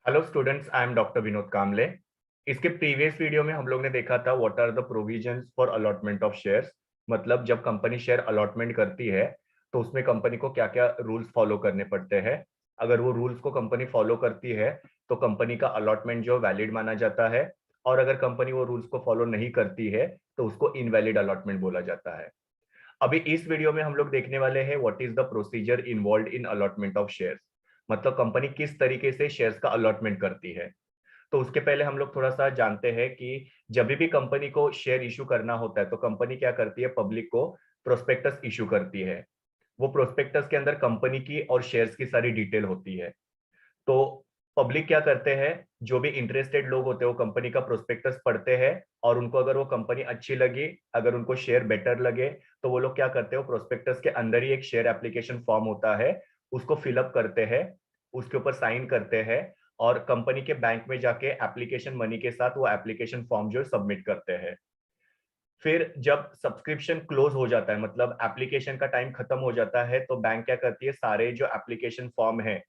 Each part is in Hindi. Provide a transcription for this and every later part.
Hello students, I am doctor Vinod Kamle. इसके प्रीवियस वीडियो में हम लोग ने देखा था what are the provisions for allotment of shares. मतलब जब कंपनी शेयर अलॉटमेंट करती है तो उसमें कंपनी को क्या क्या रूल्स फॉलो करने पड़ते हैं। अगर वो रूल्स को कंपनी फॉलो करती है तो कंपनी का अलॉटमेंट जो वैलिड माना जाता है, और अगर कंपनी वो रूल्स को फॉलो नहीं करती है तो उसको इनवैलिड अलॉटमेंट बोला जाता है। अभी इस वीडियो में हम लोग देखने वाले हैं what is the procedure involve in allotment of shares. मतलब कंपनी किस तरीके से शेयर्स का अलॉटमेंट करती है। तो उसके पहले हम लोग थोड़ा सा जानते हैं कि जब भी कंपनी को शेयर इशू करना होता है तो कंपनी क्या करती है, पब्लिक को प्रोस्पेक्टस इशू करती है। वो प्रोस्पेक्टस के अंदर कंपनी की और शेयर्स की सारी डिटेल होती है। तो पब्लिक क्या करते हैं, जो भी इंटरेस्टेड लोग होते हैं वो कंपनी का प्रोस्पेक्टस पढ़ते हैं, और उनको अगर वो कंपनी अच्छी लगी, अगर उनको शेयर बेटर लगे, तो वो लोग क्या करते हैं, प्रोस्पेक्टस के अंदर ही एक शेयर एप्लीकेशन फॉर्म होता है, उसको फिलअप करते हैं, उसके ऊपर साइन करते हैं, और कंपनी के बैंक में जाके एप्लीकेशन मनी के साथ वो एप्लीकेशन फॉर्म जो सबमिट करते हैं। फिर जब सब्सक्रिप्शन क्लोज हो जाता है, मतलब एप्लीकेशन का टाइम खत्म हो जाता है, तो बैंक क्या करती है, सारे जो एप्लीकेशन फॉर्म है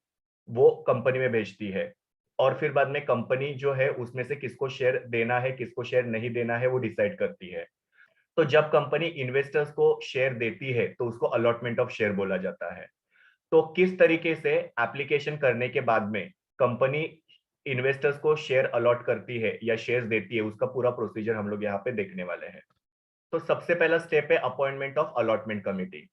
वो कंपनी में भेजती है। और फिर बाद में कंपनी जो है उसमें से किसको शेयर देना है किसको शेयर नहीं देना है वो डिसाइड करती है। तो जब कंपनी इन्वेस्टर्स को शेयर देती है तो उसको अलॉटमेंट ऑफ शेयर बोला जाता है। तो किस तरीके से एप्लीकेशन करने के बाद में कंपनी इन्वेस्टर्स को शेयर अलॉट करती है या शेयर देती है, उसका पूरा प्रोसीजर हम लोग यहाँ पे देखने वाले हैं। तो सबसे पहला स्टेप है appointment of allotment committee.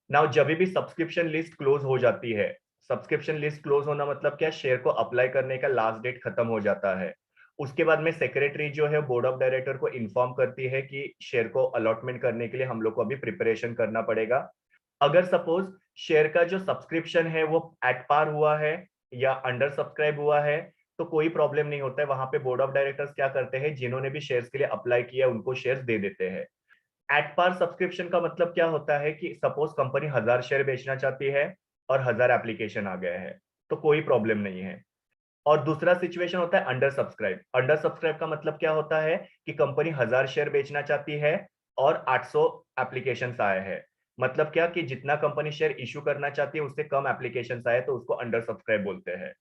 Now जब भी सब्सक्रिप्शन लिस्ट क्लोज हो जाती है, सब्सक्रिप्शन लिस्ट क्लोज होना मतलब क्या, शेयर को अप्लाई करने का लास्ट डेट खत्म हो जाता है। उसके बाद में सेक्रेटरी जो है बोर्ड ऑफ डायरेक्टर को इन्फॉर्म करती है कि शेयर को अलॉटमेंट करने के लिए हम लोग को अभी प्रिपरेशन करना पड़ेगा। अगर सपोज शेयर का जो सब्सक्रिप्शन है वो एट पार हुआ है या अंडर सब्सक्राइब हुआ है, तो कोई प्रॉब्लम नहीं होता है। वहां पे बोर्ड ऑफ डायरेक्टर्स क्या करते हैं, जिन्होंने भी शेयर्स के लिए अप्लाई किया उनको शेयर्स दे देते हैं। एट पार सब्सक्रिप्शन का मतलब क्या होता है कि सपोज कंपनी 1,000 शेयर बेचना चाहती है और 1,000 एप्लीकेशन आ गए हैं, तो कोई प्रॉब्लम नहीं है। और दूसरा सिचुएशन होता है अंडर सब्सक्राइब। अंडर सब्सक्राइब का मतलब क्या होता है कि कंपनी 1,000 शेयर बेचना चाहती है और 800 एप्लीकेशन आए हैं। मतलब क्या कि जितना कंपनी शेयर इशू करना चाहती है उससे कम एप्लीकेशन आए तो उसको अंडर सब्सक्राइब बोलते हैं।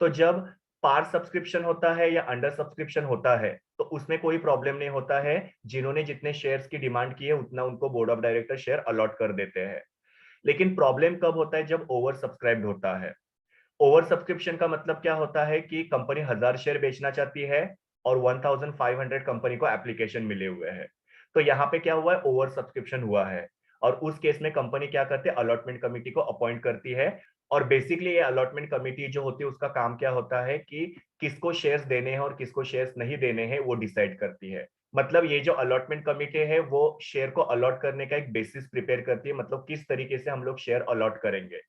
तो जब पार सब्सक्रिप्शन होता है या अंडर सब्सक्रिप्शन होता है तो उसमें कोई प्रॉब्लम नहीं होता है। जिन्होंने जितने शेयर्स की डिमांड की है उतना उनको board of director share allot कर देते हैं। लेकिन प्रॉब्लम कब होता है, जब ओवर सब्सक्राइब्ड होता है। ओवर सब्सक्रिप्शन का मतलब क्या होता है कि कंपनी 1,000 शेयर बेचना चाहती है और 1,500 कंपनी को एप्लीकेशन मिले हुए हैं। तो यहाँ पे क्या हुआ है, ओवर सब्सक्रिप्शन हुआ है। और उस केस में कंपनी क्या करती है, अलॉटमेंट कमिटी को अपॉइंट करती है। और बेसिकली ये अलॉटमेंट कमिटी जो होती है उसका काम क्या होता है कि किसको शेयर्स देने हैं और किसको शेयर्स नहीं देने हैं वो डिसाइड करती है। मतलब ये जो अलॉटमेंट कमिटी है वो शेयर को अलॉट करने का एक बेसिस प्रिपेयर करती है, मतलब किस तरीके से हम लोग शेयर अलॉट करेंगे।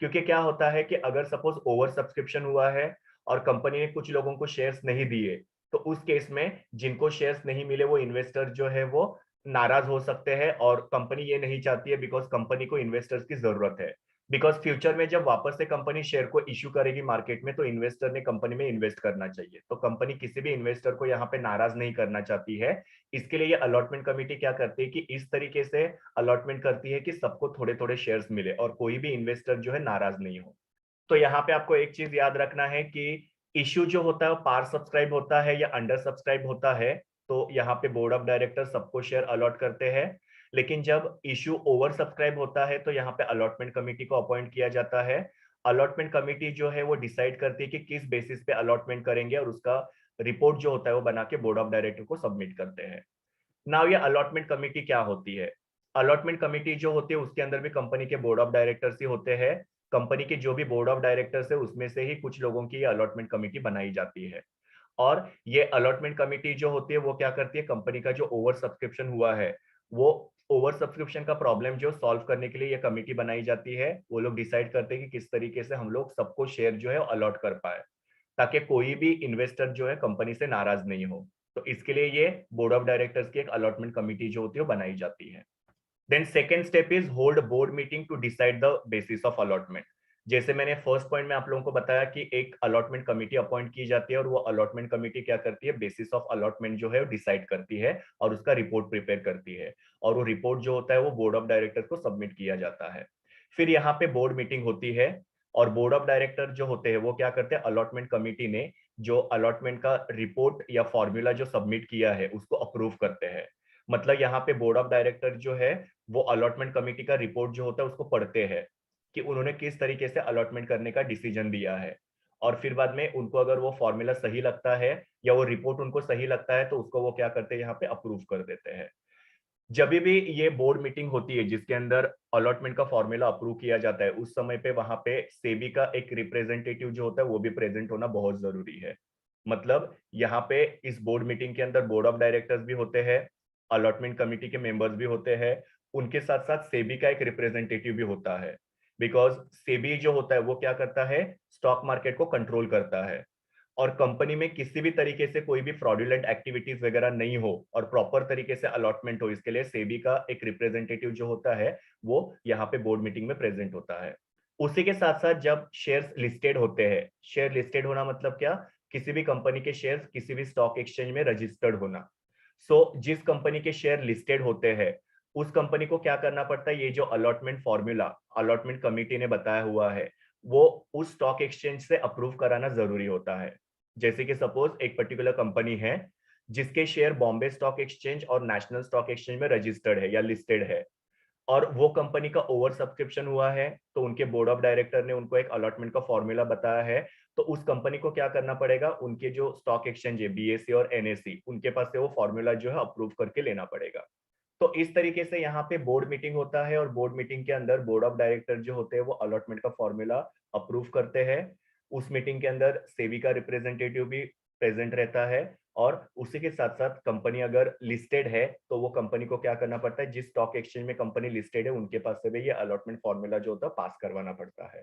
क्योंकि क्या होता है कि अगर सपोज ओवर सब्सक्रिप्शन हुआ है और कंपनी ने कुछ लोगों को शेयर्स नहीं दिए, तो उस केस में जिनको शेयर्स नहीं मिले वो इन्वेस्टर जो है वो नाराज हो सकते हैं, और कंपनी ये नहीं चाहती है, बिकॉज कंपनी को इन्वेस्टर्स की जरूरत है। बिकॉज फ्यूचर में जब वापस से कंपनी शेयर को इश्यू करेगी मार्केट में तो इन्वेस्टर ने कंपनी में इन्वेस्ट करना चाहिए, तो कंपनी किसी भी इन्वेस्टर को यहाँ पे नाराज नहीं करना चाहती है। इसके लिए ये अलॉटमेंट कमिटी क्या करती है कि इस तरीके से अलॉटमेंट करती है कि सबको थोड़े थोड़े शेयर्स मिले और कोई भी इन्वेस्टर जो है नाराज नहीं हो। तो यहाँ पे आपको एक चीज याद रखना है कि इश्यू जो होता है वो पार सब्सक्राइब होता है या अंडर सब्सक्राइब होता है, तो यहाँ पे बोर्ड ऑफ डायरेक्टर सबको शेयर अलॉट करते हैं। लेकिन जब इश्यू ओवर सब्सक्राइब होता है तो यहाँ पे अलॉटमेंट कमिटी को अपॉइंट किया जाता है। अलॉटमेंट कमिटी जो है वो डिसाइड करती है कि किस बेसिस पे अलॉटमेंट करेंगे, और उसका रिपोर्ट जो होता है वो बना के बोर्ड ऑफ डायरेक्टर को सबमिट करते हैं। नाउ ये अलॉटमेंट कमिटी क्या होती है। अलॉटमेंट कमिटी जो होती है उसके अंदर भी कंपनी के बोर्ड ऑफ डायरेक्टर्स ही होते हैं। कंपनी के जो भी बोर्ड ऑफ डायरेक्टर्स है उसमें से ही कुछ लोगों की अलॉटमेंट कमिटी बनाई जाती है। और ये अलॉटमेंट कमिटी जो होती है वो क्या करती है, कंपनी का जो ओवर सब्सक्रिप्शन हुआ है वो ओवर सब्सक्रिप्शन का प्रॉब्लम जो सॉल्व करने के लिए ये कमिटी बनाई जाती है। वो लोग डिसाइड करते हैं कि किस तरीके से हम लोग सबको शेयर जो है अलॉट कर पाए, ताकि कोई भी इन्वेस्टर जो है कंपनी से नाराज नहीं हो। तो इसके लिए ये बोर्ड ऑफ डायरेक्टर्स की एक अलॉटमेंट कमिटी जो होती है वो बनाई जाती है। Then second step is hold board meeting to decide the basis of allotment. जैसे मैंने फर्स्ट पॉइंट में आप लोगों को बताया कि एक अलॉटमेंट कमिटी अपॉइंट की जाती है और वो अलॉटमेंट कमिटी क्या करती है, बेसिस ऑफ अलॉटमेंट जो है वो डिसाइड करती है और उसका रिपोर्ट प्रिपेयर करती है। और वो रिपोर्ट जो होता है वो बोर्ड ऑफ डायरेक्टर को सबमिट किया जाता है। फिर यहाँ पे बोर्ड मीटिंग होती है। और बोर्ड ऑफ डायरेक्टर जो होते हैं वो क्या करते हैं, अलॉटमेंट कमिटी ने जो अलॉटमेंट का रिपोर्ट या फॉर्मूला जो सबमिट किया है उसको अप्रूव करते हैं। मतलब यहाँ पे बोर्ड ऑफ डायरेक्टर जो है वो अलॉटमेंट कमिटी का रिपोर्ट जो होता है उसको पढ़ते हैं कि उन्होंने किस तरीके से अलॉटमेंट करने का डिसीजन दिया है। और फिर बाद में उनको अगर वो फॉर्मूला सही लगता है या वो रिपोर्ट उनको सही लगता है तो उसको वो क्या करते हैं, यहाँ पे अप्रूव कर देते हैं। जब भी ये बोर्ड मीटिंग होती है जिसके अंदर अलॉटमेंट का फॉर्मूला अप्रूव किया जाता है, उस समय पे वहां पे सेबी का एक रिप्रेजेंटेटिव जो होता है वो भी प्रेजेंट होना बहुत जरूरी है। मतलब यहाँ पे इस बोर्ड मीटिंग के अंदर बोर्ड ऑफ डायरेक्टर्स भी होते हैं, अलॉटमेंट कमिटी के मेंबर्स भी होते हैं, उनके साथ साथ सेबी का एक रिप्रेजेंटेटिव भी होता है। बिकॉज सेबी जो होता है वो क्या करता है, स्टॉक मार्केट को कंट्रोल करता है। और कंपनी में किसी भी तरीके से कोई भी फ्रॉडुलेंट एक्टिविटीज वगैरह नहीं हो और प्रॉपर तरीके से अलॉटमेंट हो, इसके लिए सेबी का एक रिप्रेजेंटेटिव जो होता है वो यहाँ पे बोर्ड मीटिंग में प्रेजेंट होता है। उसी के साथ साथ जब शेयर्स लिस्टेड होते हैं, शेयर लिस्टेड होना मतलब क्या, किसी भी कंपनी के शेयर्स किसी भी स्टॉक एक्सचेंज में रजिस्टर्ड होना। जिस कंपनी के शेयर लिस्टेड होते हैं उस कंपनी को क्या करना पड़ता है, ये जो अलॉटमेंट फॉर्मूला अलॉटमेंट कमिटी ने बताया हुआ है वो उस स्टॉक एक्सचेंज से अप्रूव कराना जरूरी होता है। जैसे कि सपोज एक पर्टिकुलर कंपनी है जिसके शेयर बॉम्बे स्टॉक एक्सचेंज और नेशनल स्टॉक एक्सचेंज में रजिस्टर्ड है या लिस्टेड है, और वो कंपनी का ओवर सब्सक्रिप्शन हुआ है, तो उनके बोर्ड ऑफ डायरेक्टर ने उनको एक अलॉटमेंट का फॉर्मूला बताया है, तो उस कंपनी को क्या करना पड़ेगा, उनके जो स्टॉक एक्सचेंज है बीएससी और एनएससी उनके पास से वो फॉर्मूला जो है अप्रूव करके लेना पड़ेगा। तो इस तरीके से यहाँ पे बोर्ड मीटिंग होता है और बोर्ड मीटिंग के अंदर बोर्ड ऑफ डायरेक्टर जो होते हैं वो अलॉटमेंट का फॉर्मूला अप्रूव करते हैं। उस मीटिंग के अंदर सेबी का रिप्रेजेंटेटिव भी प्रेजेंट रहता है। और उसी के साथ साथ कंपनी अगर लिस्टेड है तो वो कंपनी को क्या करना पड़ता है, जिस स्टॉक एक्सचेंज में कंपनी लिस्टेड है उनके पास से भी ये अलॉटमेंट फॉर्मूला जो होता है पास करवाना पड़ता है।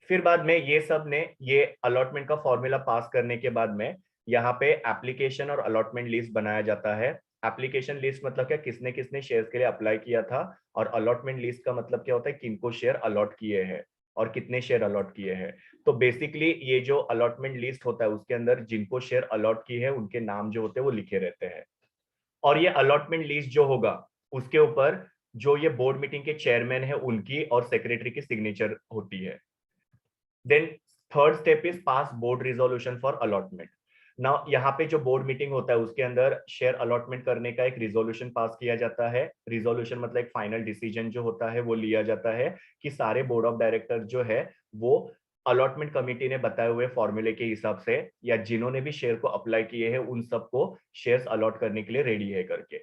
फिर बाद में ये सब ने ये अलॉटमेंट का फॉर्मूला पास करने के बाद में यहाँ पे एप्लीकेशन और अलॉटमेंट लिस्ट बनाया जाता है। एप्लीकेशन लिस्ट मतलब क्या, किसने किसने शेयर्स के लिए अप्लाई किया था, और अलॉटमेंट लिस्ट का मतलब क्या होता है, किनको शेयर अलॉट किए हैं और कितने शेयर अलॉट किए हैं। तो बेसिकली ये जो अलॉटमेंट लिस्ट होता है उसके अंदर जिनको शेयर अलॉट किए हैं उनके नाम जो होते हैं वो लिखे रहते हैं। और ये अलॉटमेंट लिस्ट जो होगा उसके ऊपर जो ये बोर्ड मीटिंग के चेयरमैन है उनकी और सेक्रेटरी की सिग्नेचर होती है। Then third step is pass board resolution for allotment. Now यहाँ पे जो बोर्ड मीटिंग होता है उसके अंदर शेयर अलॉटमेंट करने का एक रिजोल्यूशन पास किया जाता है। रिजोल्यूशन मतलब एक फाइनल डिसीजन जो होता है वो लिया जाता है कि सारे बोर्ड ऑफ डायरेक्टर जो है वो अलॉटमेंट कमिटी ने बताए हुए फॉर्मूले के हिसाब से या जिन्होंने भी शेयर को अप्लाई किए हैं उन सबको शेयर्स अलॉट करने के लिए रेडी है करके,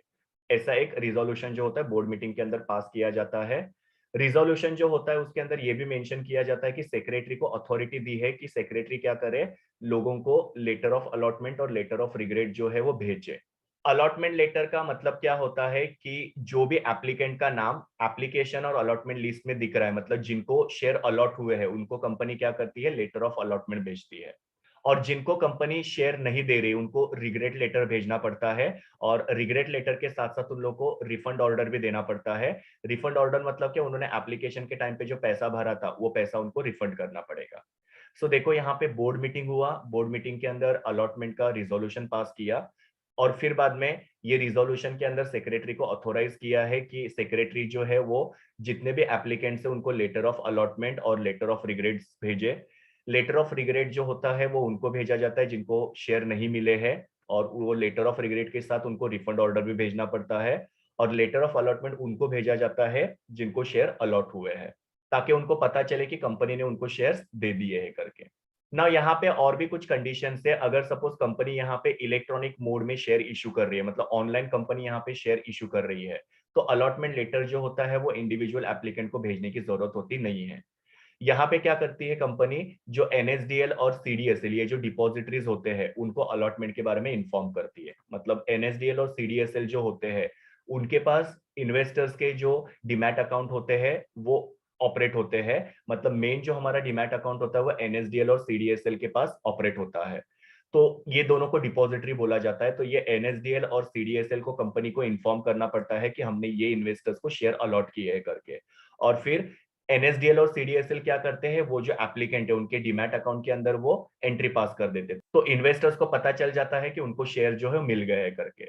ऐसा एक रिजोल्यूशन जो होता है बोर्ड मीटिंग के अंदर पास किया जाता है। रिजोल्यूशन जो होता है उसके अंदर ये भी मेंशन किया जाता है कि सेक्रेटरी को अथॉरिटी दी है कि सेक्रेटरी क्या करे, लोगों को लेटर ऑफ अलॉटमेंट और लेटर ऑफ रिग्रेट जो है वो भेजे। अलॉटमेंट लेटर का मतलब क्या होता है कि जो भी एप्लीकेंट का नाम एप्लीकेशन और अलॉटमेंट लिस्ट में दिख रहा है, मतलब जिनको शेयर अलॉट हुए हैं उनको कंपनी क्या करती है, लेटर ऑफ अलॉटमेंट भेजती है। और जिनको कंपनी शेयर नहीं दे रही उनको रिग्रेट लेटर भेजना पड़ता है। और रिग्रेट लेटर के साथ साथ उन लोगों को रिफंड ऑर्डर भी देना पड़ता है। रिफंड ऑर्डर मतलब क्या, उन्होंने एप्लीकेशन के टाइम पे जो पैसा भरा था वो पैसा उनको रिफंड करना पड़ेगा। देखो यहाँ पे बोर्ड मीटिंग हुआ, बोर्ड मीटिंग के अंदर अलॉटमेंट का रिजोल्यूशन पास किया, और फिर बाद में ये रिजोल्यूशन के अंदर सेक्रेटरी को ऑथोराइज किया है कि सेक्रेटरी जो है वो जितने भी एप्लीकेंट्स है उनको लेटर ऑफ अलॉटमेंट और लेटर ऑफ रिग्रेट्स भेजे। लेटर ऑफ रिग्रेट जो होता है वो उनको भेजा जाता है जिनको शेयर नहीं मिले हैं, और वो लेटर ऑफ रिग्रेट के साथ उनको रिफंड ऑर्डर भी भेजना पड़ता है। और लेटर ऑफ अलॉटमेंट उनको भेजा जाता है जिनको शेयर अलॉट हुए हैं, ताकि उनको पता चले कि कंपनी ने उनको शेयर्स दे दिए हैं करके। ना यहाँ पे और भी कुछ कंडीशन है, अगर सपोज कंपनी यहाँ पे इलेक्ट्रॉनिक मोड में शेयर इशू कर रही है, मतलब ऑनलाइन कंपनी यहाँ पे शेयर इशू कर रही है, तो अलॉटमेंट लेटर जो होता है वो इंडिविजुअल एप्लीकेंट को भेजने की जरूरत होती नहीं है। यहाँ पे क्या करती है कंपनी, जो एनएसडीएल और सीडीएसएल ये जो डिपॉजिटरीज होते हैं उनको अलॉटमेंट के बारे में इन्फॉर्म करती है। मतलब एनएसडीएल और सीडीएसएल जो होते हैं उनके पास इन्वेस्टर्स के जो डिमैट अकाउंट होते हैं वो ऑपरेट होते हैं। मतलब मेन जो हमारा डिमैट अकाउंट होता है वो एनएसडीएल और सीडीएसएल के पास ऑपरेट होता है। तो ये दोनों को डिपॉजिटरी बोला जाता है। तो ये एनएसडीएल और सीडीएसएल को कंपनी को इन्फॉर्म करना पड़ता है कि हमने ये इन्वेस्टर्स को शेयर अलॉट किए है करके। और फिर एनएसडीएल और सीडीएसएल क्या करते हैं, वो जो एप्लीकेंट है उनके डीमैट अकाउंट के अंदर वो एंट्री पास कर देते हैं, तो इन्वेस्टर्स को पता चल जाता है कि उनको शेयर जो है मिल गए हैं करके।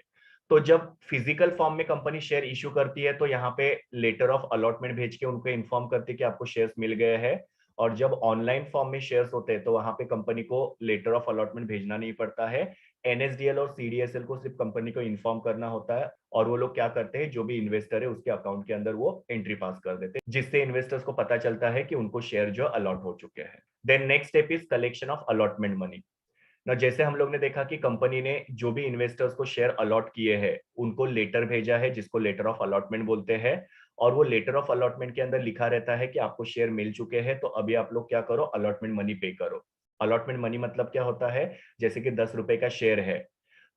तो जब फिजिकल फॉर्म में कंपनी शेयर इशू करती है तो यहाँ पे लेटर ऑफ अलॉटमेंट भेज के उनको इन्फॉर्म करती है कि आपको शेयर्स मिल गए हैं। और जब ऑनलाइन फॉर्म में शेयर्स होते हैं तो वहां पे कंपनी को लेटर ऑफ अलॉटमेंट भेजना नहीं पड़ता है। एनएसडीएल और सीडीएसएल को सिर्फ कंपनी को इन्फॉर्म करना होता है और वो लोग क्या करते हैं, जो भी इन्वेस्टर है उसके अकाउंट के अंदर वो एंट्री पास कर देते हैं, जिससे इन्वेस्टर्स को पता चलता है कि उनको शेयर जो अलॉट हो चुके हैं। Then next step is collection of allotment money. ना जैसे हम लोग ने देखा कि कंपनी ने जो भी इन्वेस्टर्स को शेयर अलॉट किए हैं उनको लेटर भेजा है जिसको लेटर ऑफ अलॉटमेंट बोलते हैं, और वो लेटर ऑफ अलॉटमेंट के अंदर लिखा रहता है कि आपको शेयर मिल चुके हैं तो अभी आप लोग क्या करो, अलॉटमेंट मनी पे करो। अलॉटमेंट मनी मतलब क्या होता है, जैसे कि 10 रुपए का शेयर है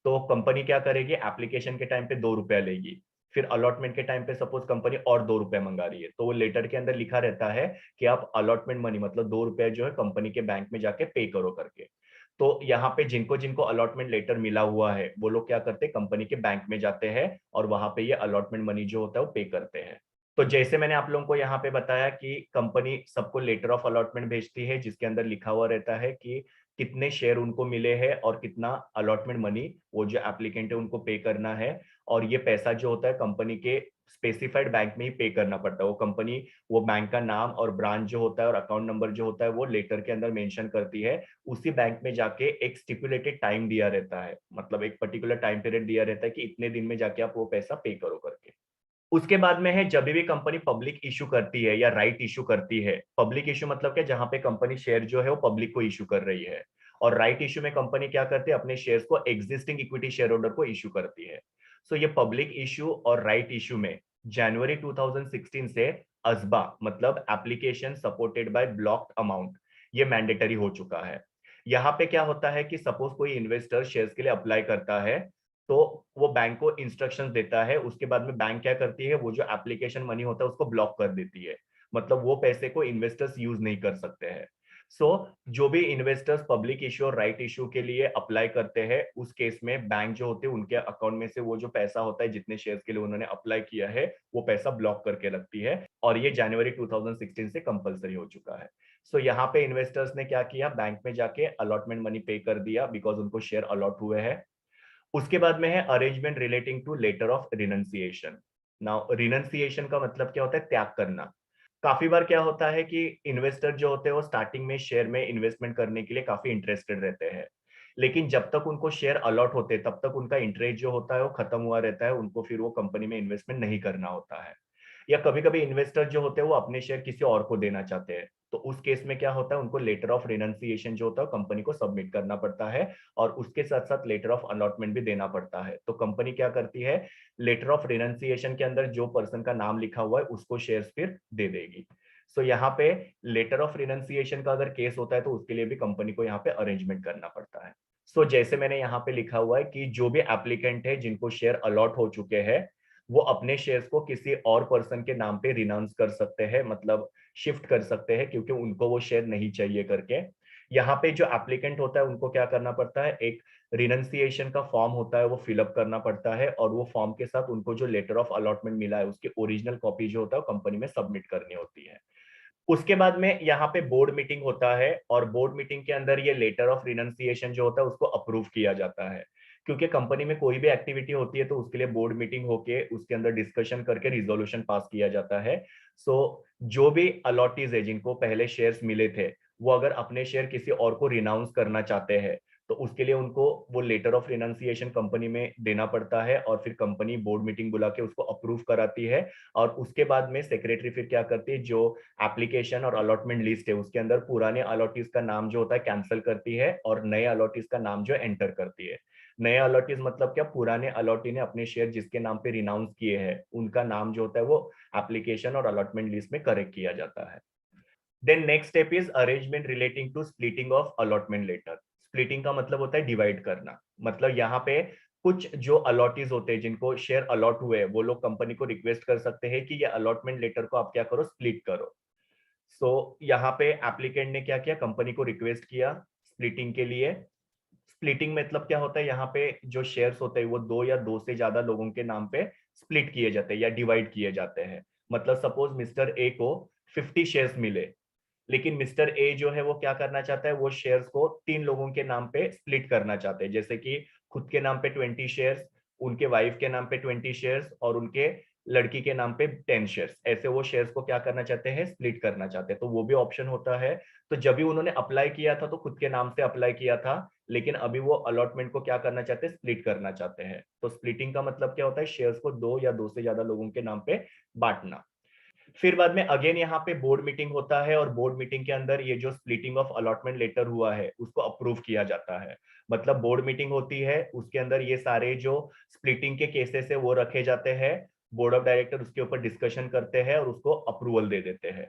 तो कंपनी क्या करेगी, एप्लीकेशन के टाइम पे 2 रुपया लेगी, फिर अलॉटमेंट के टाइम पे सपोज कंपनी और 2 रुपया मंगा रही है तो वो लेटर के अंदर लिखा रहता है कि आप अलॉटमेंट मनी मतलब 2 रुपया जो है कंपनी के बैंक में जाके पे करो करके। तो यहाँ पे जिनको जिनको अलॉटमेंट लेटर मिला हुआ है वो लोग क्या करते हैं, कंपनी के बैंक में जाते हैं और वहां पे ये अलॉटमेंट मनी जो होता है वो पे करते हैं। तो जैसे मैंने आप लोगों को यहाँ पे बताया कि कंपनी सबको लेटर ऑफ अलॉटमेंट भेजती है जिसके अंदर लिखा हुआ रहता है कि कितने शेयर उनको मिले हैं और कितना अलॉटमेंट मनी वो जो एप्लीकेंट है उनको पे करना है। और ये पैसा जो होता है कंपनी के स्पेसिफाइड बैंक में ही पे करना पड़ता है। वो कंपनी वो बैंक का नाम और ब्रांच जो होता है और अकाउंट नंबर जो होता है वो लेटर के अंदर मेंशन करती है। उसी बैंक में जाके एक स्टिपुलेटेड टाइम दिया रहता है, मतलब एक पर्टिकुलर टाइम पीरियड दिया रहता है कि इतने दिन में जाके आप वो पैसा पे करो करके। उसके बाद में है जब भी कंपनी पब्लिक इशू करती है या राइट इशू करती है। पब्लिक इशू मतलब क्या, जहां पे कंपनी शेयर जो है वो पब्लिक को इशू कर रही है। और राइट इशू में कंपनी क्या करती है, अपने शेयर्स को एग्जिस्टिंग इक्विटी शेयर होल्डर को इशू करती है। सो ये पब्लिक इशू और राइट इशू में जनवरी 2016 से अजबा मतलब application supported by blocked amount ये मैंडेटरी हो चुका है। यहाँ पे क्या होता है कि सपोज कोई इन्वेस्टर शेयर्स के लिए अप्लाई करता है तो वो बैंक को इंस्ट्रक्शंस देता है, उसके बाद में बैंक क्या करती है, वो जो एप्लीकेशन मनी होता है उसको ब्लॉक कर देती है। मतलब वो पैसे को इन्वेस्टर्स यूज नहीं कर सकते हैं। सो जो भी इन्वेस्टर्स पब्लिक इशू और राइट इशू के लिए अप्लाई करते हैं उस केस में बैंक जो होते हैं उनके अकाउंट में से वो जो पैसा होता है जितने शेयर्स के लिए उन्होंने अप्लाई किया है वो पैसा ब्लॉक करके रखती है। और ये जनवरी 2016 से कंपलसरी हो चुका है। सो यहाँ पे इन्वेस्टर्स ने क्या किया, बैंक में जाके अलॉटमेंट मनी पे कर दिया बिकॉज उनको शेयर अलॉट हुए हैं। उसके बाद में है arrangement relating to letter of renunciation. Now renunciation का मतलब क्या होता है, त्याग करना। काफी बार क्या होता है कि इन्वेस्टर जो होते हैं वो स्टार्टिंग में शेयर में इन्वेस्टमेंट करने के लिए काफी इंटरेस्टेड रहते हैं, लेकिन जब तक उनको शेयर अलॉट होते हैं तब तक उनका इंटरेस्ट जो होता है वो खत्म हुआ रहता है, उनको फिर वो कंपनी में इन्वेस्टमेंट नहीं करना होता है। या कभी कभी इन्वेस्टर जो होते हैं वो अपने शेयर किसी और को देना चाहते हैं, तो उस केस में क्या होता है, उनको लेटर ऑफ रिनंसिएशन जो होता है कंपनी को सबमिट करना पड़ता है और उसके साथ साथ लेटर ऑफ अलॉटमेंट भी देना पड़ता है। तो कंपनी क्या करती है, लेटर ऑफ रिनंसिएशन के अंदर जो पर्सन का नाम लिखा हुआ है उसको शेयर्स फिर दे देगी। सो यहाँ पे लेटर ऑफ रिनंसिएशन का अगर केस होता है तो उसके लिए भी कंपनी को यहाँ पे अरेंजमेंट करना पड़ता है। सो जैसे मैंने यहाँ पे लिखा हुआ है कि जो भी एप्लीकेंट है जिनको शेयर अलॉट हो चुके हैं वो अपने शेयर्स को किसी और पर्सन के नाम पे रिनाउंस कर सकते हैं, मतलब शिफ्ट कर सकते हैं क्योंकि उनको वो शेयर नहीं चाहिए करके। यहाँ पे जो एप्लीकेंट होता है उनको क्या करना पड़ता है, एक रिनंसिएशन का फॉर्म होता है वो फिलअप करना पड़ता है और वो फॉर्म के साथ उनको जो लेटर ऑफ अलॉटमेंट मिला है उसकी ओरिजिनल कॉपी जो होता है कंपनी में सबमिट करनी होती है। उसके बाद में यहाँ पे बोर्ड मीटिंग होता है और बोर्ड मीटिंग के अंदर ये लेटर ऑफ रिनंसिएशन जो होता है उसको अप्रूव किया जाता है। क्योंकि कंपनी में कोई भी एक्टिविटी होती है तो उसके लिए बोर्ड मीटिंग होके उसके अंदर डिस्कशन करके रिजोल्यूशन पास किया जाता है। सो जो भी अलॉटीज है जिनको पहले शेयर्स मिले थे वो अगर अपने शेयर किसी और को रिनाउंस करना चाहते हैं तो उसके लिए उनको वो लेटर ऑफ रिनंसिएशन कंपनी में देना पड़ता है और फिर कंपनी बोर्ड मीटिंग बुला के उसको अप्रूव कराती है। और उसके बाद में सेक्रेटरी फिर क्या करती है, जो एप्लीकेशन और अलॉटमेंट लिस्ट है उसके अंदर पुराने अलॉटीज का नाम जो होता है कैंसिल करती है और नए अलॉटीज का नाम जो एंटर करती है। नए अलॉटीज मतलब क्या, पुराने अलॉटी ने अपने शेयर जिसके नाम पे रिनाउंस किए हैं उनका नाम जो होता है वो एप्लीकेशन और अलॉटमेंट लिस्ट में करेक्ट किया जाता है। Then next step is arrangement relating to splitting of allotment letter. Splitting का मतलब होता है डिवाइड करना। मतलब यहाँ पे कुछ जो अलॉटीज होते हैं जिनको शेयर अलॉट हुए वो लोग कंपनी को रिक्वेस्ट कर सकते हैं कि ये अलॉटमेंट लेटर को आप क्या करो, स्प्लिट करो। यहाँ पे एप्लीकेंट ने क्या किया, कंपनी को रिक्वेस्ट किया स्प्लिटिंग के लिए। स्प्लिटिंग मतलब क्या होता है, यहाँ पे जो शेयर्स होते हैं वो दो या दो से ज्यादा लोगों के नाम पे स्प्लिट किए जाते हैं या डिवाइड किए जाते हैं। मतलब सपोज मिस्टर ए को 50 शेयर्स मिले, लेकिन मिस्टर ए जो है वो क्या करना चाहता है, वो शेयर्स को 3 लोगों के नाम पे स्प्लिट करना चाहते हैं। जैसे कि खुद के नाम पे 20 शेयर्स, उनके वाइफ के नाम पे 20 शेयर्स और उनके लड़की के नाम पे 10 शेयर्स, ऐसे वो शेयर्स को क्या करना चाहते हैं, स्प्लिट करना चाहते हैं, तो वो भी ऑप्शन होता है। तो जब भी उन्होंने अप्लाई किया था तो खुद के नाम से अप्लाई किया था, लेकिन अभी वो अलॉटमेंट को क्या करना चाहते हैं, स्प्लिट करना चाहते हैं। तो स्प्लिटिंग का मतलब क्या होता है, शेयर्स को दो या दो से ज्यादा लोगों के नाम पे बांटना। फिर बाद में अगेन यहाँ पे बोर्ड मीटिंग होता है, और बोर्ड मीटिंग के अंदर ये जो स्प्लिटिंग ऑफ अलॉटमेंट लेटर हुआ है उसको अप्रूव किया जाता है। मतलब बोर्ड मीटिंग होती है, उसके अंदर ये सारे जो स्प्लिटिंग के केसेस है वो रखे जाते हैं, बोर्ड ऑफ डायरेक्टर उसके ऊपर डिस्कशन करते हैं और उसको अप्रूवल दे देते हैं।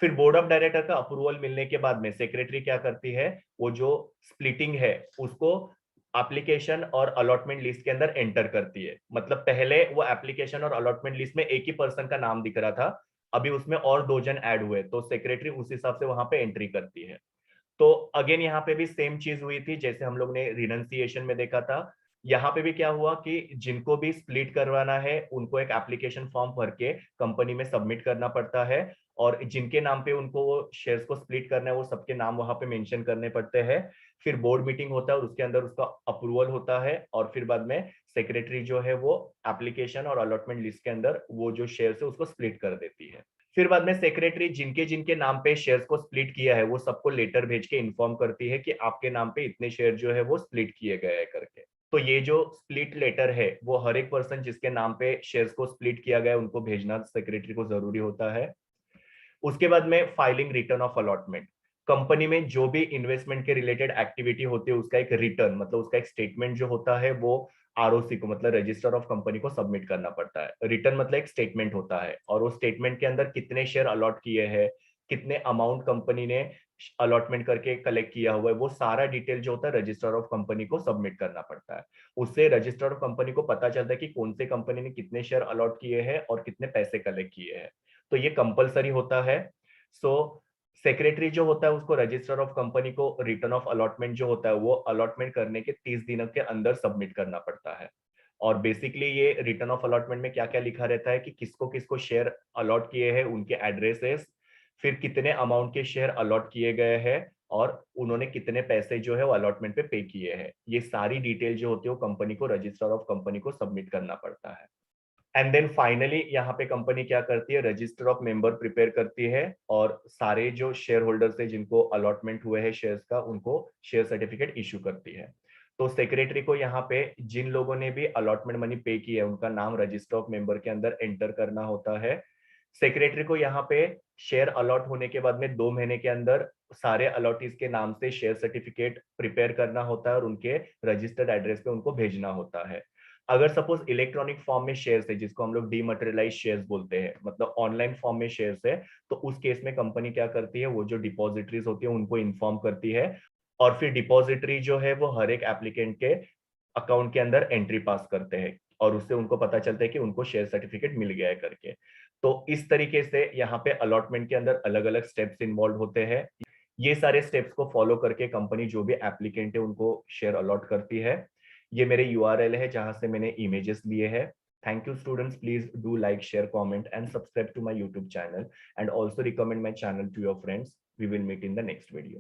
फिर बोर्ड ऑफ डायरेक्टर का अप्रूवल मिलने के बाद में सेक्रेटरी क्या करती है, वो जो स्प्लिटिंग है उसको एप्लीकेशन और अलॉटमेंट लिस्ट के अंदर एंटर करती है। मतलब पहले वो एप्लीकेशन और अलॉटमेंट लिस्ट में एक ही पर्सन का नाम दिख रहा था, अभी उसमें और दो जन ऐड हुए, तो सेक्रेटरी उस हिसाब से वहां पे एंट्री करती है। तो अगेन यहाँ पे भी सेम चीज हुई थी जैसे हम लोग ने रिनंसिएशन में देखा था। यहाँ पे भी क्या हुआ कि जिनको भी स्प्लिट करवाना है उनको एक एप्लीकेशन फॉर्म भर के कंपनी में सबमिट करना पड़ता है, और जिनके नाम पे उनको वो शेयर्स को स्प्लिट करना है वो सबके नाम वहां पे मेंशन करने पड़ते हैं। फिर बोर्ड मीटिंग होता है और उसके अंदर उसका अप्रूवल होता है, और फिर बाद में सेक्रेटरी जो है वो एप्लीकेशन और अलॉटमेंट लिस्ट के अंदर वो जो शेयर्स है उसको स्प्लिट कर देती है। फिर बाद में सेक्रेटरी जिनके जिनके नाम पे शेयर्स को स्प्लिट किया है वो सबको लेटर भेज के इन्फॉर्म करती है कि आपके नाम पे इतने शेयर जो है वो स्प्लिट किए गए हैं करके। तो ये जो स्प्लिट लेटर है वो हर एक पर्सन जिसके नाम पे शेयर्स को स्प्लिट किया गया है उनको भेजना सेक्रेटरी को जरूरी होता है। उसके बाद में filing return of allotment, company में जो भी इन्वेस्टमेंट के रिलेटेड एक्टिविटी होती है उसका एक रिटर्न मतलब उसका एक स्टेटमेंट जो होता है वो आरओसी को मतलब रजिस्टर ऑफ कंपनी को सबमिट करना पड़ता है। रिटर्न मतलब एक स्टेटमेंट होता है, और वो स्टेटमेंट के अंदर कितने शेयर अलॉट किए हैं, कितने अमाउंट कंपनी ने अलॉटमेंट करके कलेक्ट किया हुआ है, वो सारा डिटेल जो होता है रजिस्टर ऑफ कंपनी को सबमिट करना पड़ता है। उससे रजिस्टर ऑफ कंपनी को पता चलता है कि कौन से कंपनी ने कितने शेयर अलॉट किए हैं और कितने पैसे कलेक्ट किए हैं। तो ये कंपलसरी होता है। सो सेक्रेटरी जो होता है उसको रजिस्टर ऑफ कंपनी को रिटर्न ऑफ अलॉटमेंट जो होता है वो अलॉटमेंट करने के 30 दिनों के अंदर सबमिट करना पड़ता है। और बेसिकली ये रिटर्न ऑफ अलॉटमेंट में क्या क्या लिखा रहता है कि किसको किसको शेयर अलॉट किए हैं, उनके एड्रेसेस, फिर कितने अमाउंट के शेयर अलॉट किए गए हैं, और उन्होंने कितने पैसे जो है वो अलॉटमेंट पे पे किए हैं, ये सारी डिटेल जो होती है वो कंपनी को रजिस्टर ऑफ कंपनी को सबमिट करना पड़ता है। एंड देन फाइनली यहाँ पे कंपनी क्या करती है, रजिस्टर ऑफ मेंबर प्रिपेयर करती है, और सारे जो शेयर होल्डर्स है जिनको अलॉटमेंट हुए हैं शेयर्स का उनको शेयर सर्टिफिकेट इशू करती है। तो सेक्रेटरी को यहाँ पे जिन लोगों ने भी अलॉटमेंट मनी पे की है उनका नाम रजिस्टर ऑफ मेंबर के अंदर एंटर करना होता है। सेक्रेटरी को यहाँ पे शेयर अलॉट होने के बाद में 2 महीने के अंदर सारे अलॉटीज के नाम से शेयर सर्टिफिकेट प्रिपेयर करना होता है और उनके रजिस्टर्ड एड्रेस पे उनको भेजना होता है। अगर सपोज इलेक्ट्रॉनिक फॉर्म में शेयर्स है जिसको हम लोग डीमटेरियलाइज शेयर्स बोलते हैं, मतलब ऑनलाइन फॉर्म में शेयर्स है, तो उस केस में कंपनी क्या करती है, वो जो डिपॉजिटरीज होती है उनको इन्फॉर्म करती है, और फिर डिपॉजिटरी जो है वो हर एक एप्लीकेंट के अकाउंट के अंदर एंट्री पास करते हैं, और उससे उनको पता चलता है कि उनको शेयर सर्टिफिकेट मिल गया है करके। तो इस तरीके से यहाँ पे अलॉटमेंट के अंदर अलग अलग स्टेप्स इन्वॉल्व होते हैं। ये सारे स्टेप्स को फॉलो करके कंपनी जो भी एप्लीकेंट है उनको शेयर अलॉट करती है। ये मेरे यूआरएल है जहां से मैंने इमेजेस लिए हैं। Thank you students, please do like share comment and subscribe to my YouTube channel, and also recommend my channel to your friends. We will meet in the next video.